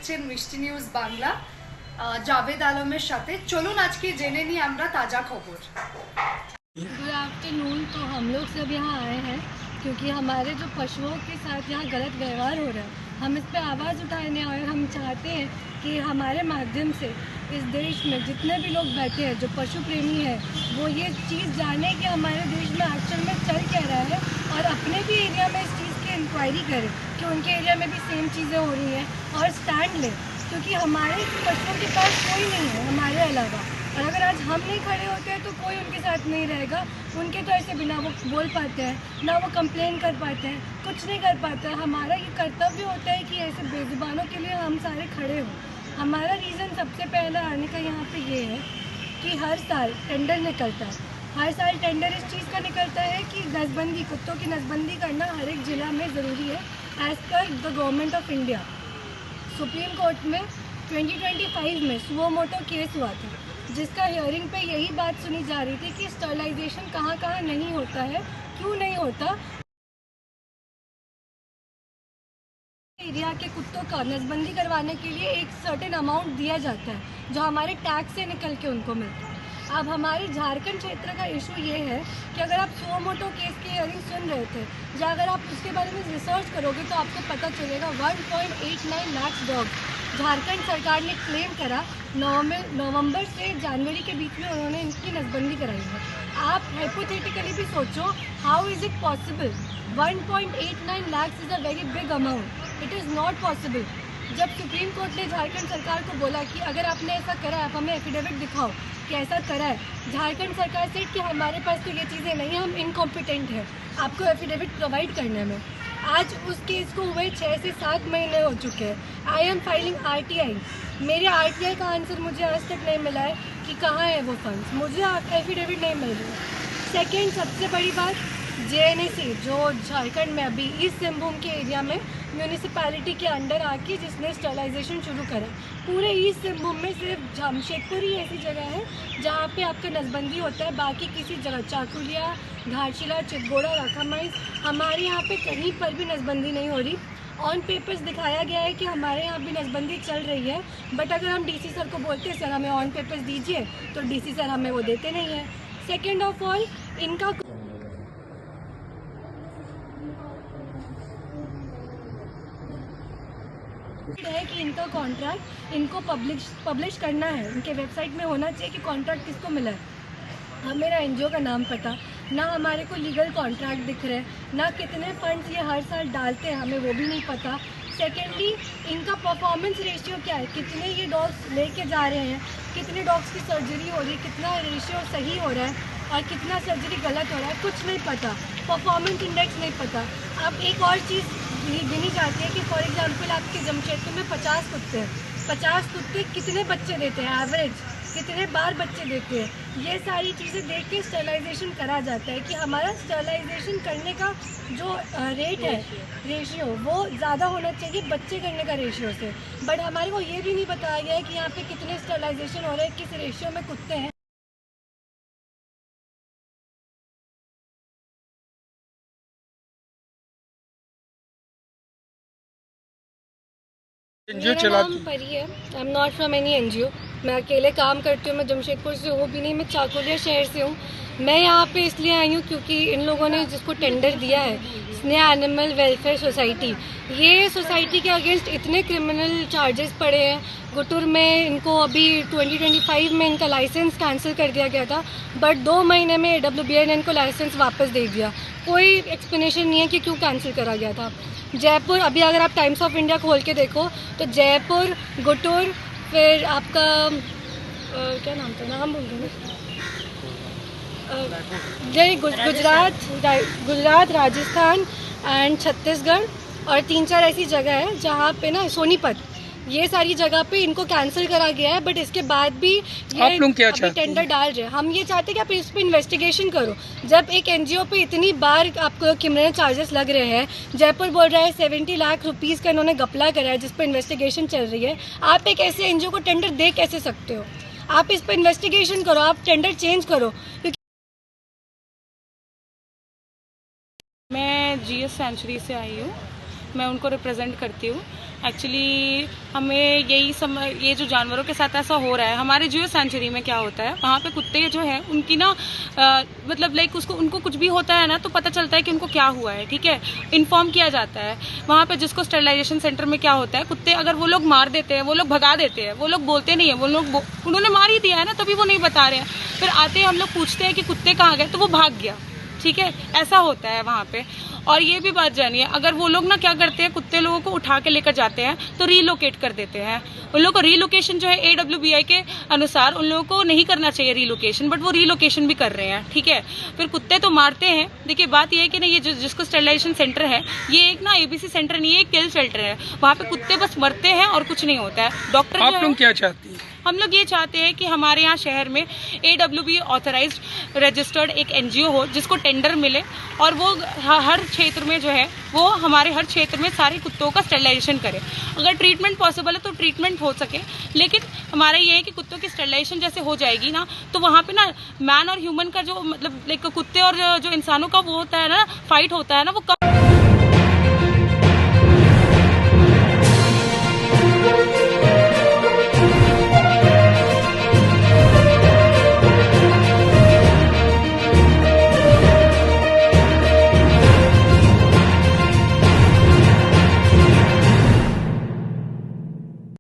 দেখছেন মিষ্টি নিউজ বাংলা। জাভেদ আলমের সাথে চলুন আজকে জেনে নিই আমরা তাজা खबर। Good afternoon. तो हम लोग सब यहाँ आए हैं क्योंकि हमारे जो पशुओं के साथ यहाँ गलत व्यवहार हो रहा है, हम इस पर आवाज़ उठाने आए और हम चाहते हैं कि हमारे माध्यम से इस देश में जितने भी लोग बैठे हैं जो पशु प्रेमी हैं वो ये चीज़ जाने कि हमारे देश में एक्चुअल में चल क्या रहा है और अपने भी एरिया में इस चीज़ की इंक्वायरी करें कि उनके एरिया में भी सेम चीज़ें हो रही हैं और स्टैंड लें, क्योंकि हमारे पशुओं के पास कोई नहीं है हमारे अलावा। और अगर आज हम नहीं खड़े होते हैं तो कोई उनके साथ नहीं रहेगा। उनके तो ऐसे बिना वो बोल पाते हैं ना वो कंप्लेन कर पाते हैं, कुछ नहीं कर पाते हैं। हमारा ये कर्तव्य होता है कि ऐसे बेजुबानों के लिए हम सारे खड़े हों। हमारा रीज़न सबसे पहला आने का यहाँ पे ये है कि हर साल टेंडर निकलता है। हर साल टेंडर इस चीज़ का निकलता है कि नसबंदी, कुत्तों की नसबंदी करना हर एक ज़िला में ज़रूरी है as per the government of India. Supreme court में 2025 में सुओ मोटो केस हुआ था जिसका हियरिंग पे यही बात सुनी जा रही थी कि स्टरलाइजेशन कहाँ कहाँ नहीं होता है, क्यों नहीं होता। एरिया के कुत्तों का नसबंदी करवाने के लिए एक सर्टेन अमाउंट दिया जाता है जो हमारे टैक्स से निकल के उनको मिलता है। अब हमारे झारखंड क्षेत्र का इशू ये है कि अगर आप सुओ मोटो केस की हियरिंग सुन रहे थे या अगर आप उसके बारे में रिसर्च करोगे तो आपको पता चलेगा 1.89 लाख डॉग झारखंड सरकार ने क्लेम करा नवंबर से जनवरी के बीच में उन्होंने इनकी नसबंदी कराई है। आप हाइपोथेटिकली भी सोचो, how is it possible? 1.89 lakh is a very big amount. It is not possible. जब सुप्रीम कोर्ट ने झारखंड सरकार को बोला कि अगर आपने ऐसा करा है आप हमें एफिडेविट दिखाओ कि ऐसा करा है, झारखंड सरकार से कि हमारे पास तो ये चीज़ें नहीं हैं, हम इनकॉम्पिटेंट हैं आपको एफिडेविट प्रोवाइड करने में। आज उस केस को हुए 6 से 7 महीने हो चुके हैं। I am filing RTI। मेरे RTI का आंसर मुझे आज तक नहीं मिला है कि कहाँ है वो फंड्स, मुझे एफिडेविट नहीं मिल रही है। सेकेंड सबसे बड़ी बात, JNAC जो झारखंड में अभी ईस्ट सिंहभूम के एरिया में म्यूनिसिपैलिटी के अंडर आके जिसने स्टरलाइजेशन शुरू करा, पूरे ईस्ट सिंहभूम में सिर्फ जमशेदपुर ही ऐसी जगह है जहाँ पे आपका नसबंदी होता है, बाकी किसी जगह चाकुलिया, घाटशिला, चितगोड़ा, राखामाइस हमारे यहाँ पे कहीं पर भी नसबंदी नहीं हो रही। ऑन पेपर्स दिखाया गया है कि हमारे यहाँ भी नसबंदी चल रही है, बट अगर हम DC सर को बोलते हैं सर हमें ऑन पेपर्स दीजिए तो DC सर हमें वो देते नहीं है। सेकेंड ऑफ ऑल, इनका है कि इनका कॉन्ट्रैक्ट इनको पब्लिश करना है, इनके वेबसाइट में होना चाहिए कि कॉन्ट्रैक्ट किसको मिला है। हम मेरा NGO का नाम पता ना, हमारे को लीगल कॉन्ट्रैक्ट दिख रहे हैं, ना कितने फंड्स ये हर साल डालते हैं हमें वो भी नहीं पता। सेकेंडली, इनका परफॉर्मेंस रेशियो क्या है, कितने ये डॉग्स लेके जा रहे हैं, कितने डॉग्स की सर्जरी हो रही है, कितना रेशियो सही हो रहा है और कितना सर्जरी गलत हो रहा है, कुछ नहीं पता। परफॉर्मेंस इंडेक्स नहीं पता। अब एक और चीज़ गिनी जाती है कि फॉर एग्जांपल आपके जमशेदपुर में 50 कुत्ते हैं, 50 कुत्ते कितने बच्चे देते हैं, एवरेज कितने बार बच्चे देते हैं, ये सारी चीज़ें देख के स्टरलाइजेशन करा जाता है कि हमारा स्टरलाइजेशन करने का जो रेट है, रेशियो, वो ज़्यादा होना चाहिए बच्चे करने का रेशियो से। बट हमारे को ये भी नहीं बताया गया है कि यहाँ पे कितने स्टरलाइजेशन हो रहे हैं, किस रेशियो में कुत्ते हैं। मेरा नाम परी है। I am not from any NGO। मैं अकेले काम करती हूँ। मैं जमशेदपुर से हूँ भी नहीं, मैं चाकुलिया शहर से हूँ। मैं यहाँ पे इसलिए आई हूँ क्योंकि इन लोगों ने जिसको टेंडर दिया है, स्नेहा एनिमल वेलफेयर सोसाइटी, ये सोसाइटी के अगेंस्ट इतने क्रिमिनल चार्जेस पड़े हैं। गुटुर में इनको अभी 2025 में इनका लाइसेंस कैंसिल कर दिया गया था, बट 2 महीने में AWBI ने इनको लाइसेंस वापस दे दिया। कोई एक्सप्लेनेशन नहीं है कि क्यों कैंसिल करा गया था। जयपुर, अभी अगर आप टाइम्स ऑफ इंडिया खोल के देखो तो जयपुर, गुटुर, फिर आपका क्या नाम था, नाम भूल गए, गुजरात, राजस्थान एंड छत्तीसगढ़ और 3-4 ऐसी जगह है जहाँ पे ना, सोनीपत, ये सारी जगह पे इनको कैंसिल करा गया है। बट इसके बाद भी ये आप लोग क्या अभी टेंडर डाल रहे हैं। हम ये चाहते हैं कि आप इस पे इन्वेस्टिगेशन करो। जब एक NGO पे इतनी बार आपको क्रिमिनल चार्जेस लग रहे हैं, जयपुर बोल रहा है 70 लाख रुपीज़ का इन्होंने घपला करा है जिस पर इन्वेस्टिगेशन चल रही है, आप एक ऐसे NGO को टेंडर दे कैसे सकते हो? आप इस पर इन्वेस्टिगेशन करो, आप टेंडर चेंज करो। मैं GS सेंचुरी से आई हूँ। मैं उनको रिप्रेजेंट करती हूँ। एक्चुअली हमें ये जो जानवरों के साथ ऐसा हो रहा है, हमारे जियो सेंचुरी में क्या होता है, वहाँ पे कुत्ते जो है उनकी ना मतलब लाइक उनको कुछ भी होता है ना तो पता चलता है कि उनको क्या हुआ है, ठीक है, इन्फॉर्म किया जाता है। वहाँ पे जिसको स्टरलाइजेशन सेंटर में क्या होता है, कुत्ते अगर वो लोग मार देते हैं, वो लोग भगा देते हैं, वो लोग बोलते नहीं है, उन्होंने मार ही दिया है ना, तभी वो नहीं बता रहे हैं। फिर आते हैं हम लोग पूछते हैं कि कुत्ते कहाँ गए, तो वो भाग गया, ठीक है, ऐसा होता है वहाँ पे। और ये भी बात जानिए, अगर वो लोग ना क्या करते हैं, कुत्ते लोगों को उठा के लेकर जाते हैं तो रीलोकेट कर देते हैं। उन लोगों को रीलोकेशन जो है AWBI के अनुसार उन लोगों को नहीं करना चाहिए रीलोकेशन, बट वो रीलोकेशन भी कर रहे हैं, ठीक है। फिर कुत्ते तो मारते हैं। देखिए बात ये है कि ना, ये जिसको स्टरलाइजेशन सेंटर है, ये एक ना ABC सेंटर नहीं है, एक किल शेल्टर है। वहाँ पे कुत्ते बस मरते हैं और कुछ नहीं होता है। डॉक्टर आप लोग क्या चाहती हैं? हम लोग ये चाहते हैं कि हमारे यहाँ शहर में AWB ऑथराइज्ड रजिस्टर्ड एक NGO हो जिसको टेंडर मिले, और वो हर क्षेत्र में जो है वो हमारे हर क्षेत्र में सारे कुत्तों का स्टरलाइजेशन करे। अगर ट्रीटमेंट पॉसिबल है तो ट्रीटमेंट हो सके, लेकिन हमारा ये है कि कुत्तों की स्टरलाइजेशन जैसे हो जाएगी ना, तो वहाँ पे ना मैन और ह्यूमन का जो मतलब लाइक कुत्ते और जो इंसानों का वो होता है ना, फाइट होता है ना, वो कम